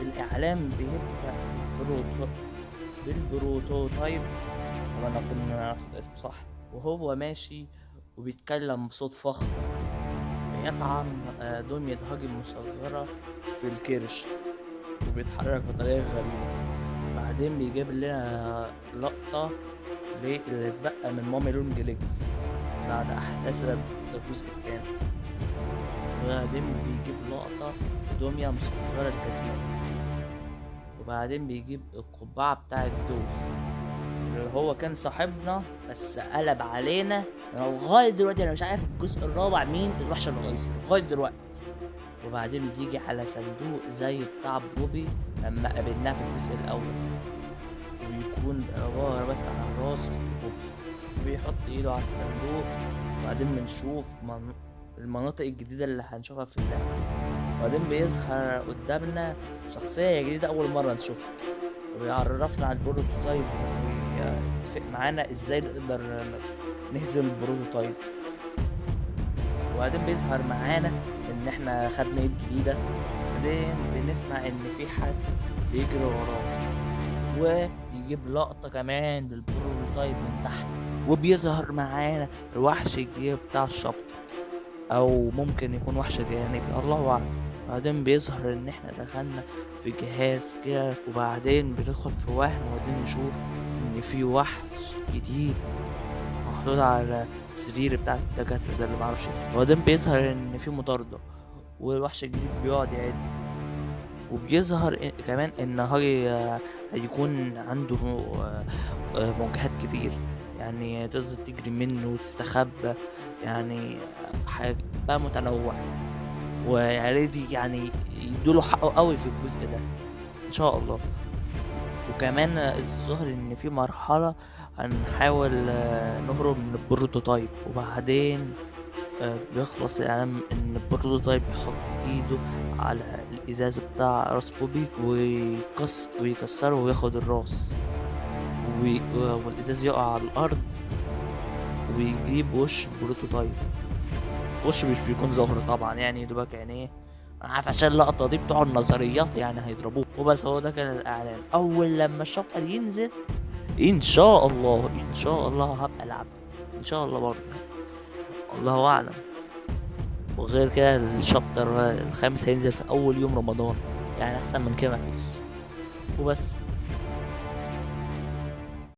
الإعلان بيبدأ بروتو بالبروتوتايب. طب أنا كنا نطق اسمه صح، وهو ماشي وبيتكلم بصوت فخم، بيطعن دمية هاجم مصغرة في الكرش، وبيتحرك بطريقة غريبة. بعدين بيجيب لنا لقطة اللي اتبقى من مامي لونج ليجز بعد أحداث الجزء التاني. وبعدين بيجيب لقطة دمية مصغرة الكتير. وبعدين بيجيب القبعة بتاعة دول اللي هو كان صاحبنا بس قلب علينا. أنا لغاية دلوقتي أنا مش عارف الجزء الرابع مين الوحش الرئيسي لغاية دلوقتي. وبعدين بيجي على صندوق زي بتاع بوبي لما قابلناه في الجزء الأول، وبيكون عبارة بس عن راس بوبي، بيحط ايده على الصندوق. وبعدين بنشوف المناطق الجديدة اللي هنشوفها في اللعبة. وبعدين بيظهر قدامنا شخصية جديدة أول مرة نشوفها، وبيعرفنا على البروتوتايب، ويتفق معانا ازاي نقدر نهزم البروتوتايب. وبعدين بيظهر معانا ان احنا خدنا ايد جديدة. بعدين بنسمع ان في حد بيجري وراه، ويجيب لقطة كمان للبروتوتايب من تحت، وبيظهر معانا الوحش الجديد بتاع الشابتر، او ممكن يكون وحش جانبي الله اعلم. بعدين بيظهر ان احنا دخلنا في جهاز كده، وبعدين بندخل في وهم، وبعدين نشوف ان في وحش جديد محطوط على السرير بتاع الدكاترة ده اللي معرفش اسمه. وبعدين بيظهر ان في مطاردة، والوحش الجديد بيقعد يعد. وبيظهر كمان ان هاري هيكون عنده مواجهات كتير، يعني تقدر تجري منه وتستخبى، يعني حاجة بقى متنوع. ويعني دي يعني يدوله حقه قوي في الجزء ده ان شاء الله. وكمان الظاهر ان في مرحلة هنحاول نهرب من البروتوتايب، وبعدين بيخلص الاعلان ان البروتوتايب يحط ايده على الازاز بتاع راس بوبي ويكسره وياخد الراس، والازاز يقع على الارض، ويجيب وش البروتوتايب. وش مش بيكون ظاهر طبعا، يعني دوبك عينيه. انا عارف عشان اللقطة دي بتوع النظريات يعني هيضربوه. وبس هو ده كان الاعلان. اول لما الشابتر ينزل ان شاء الله ان شاء الله هبقى العب ان شاء الله برضه، الله اعلم. وغير كده الشابتر الخامس هينزل في اول يوم رمضان، يعني احسن من كده مفيش. وبس.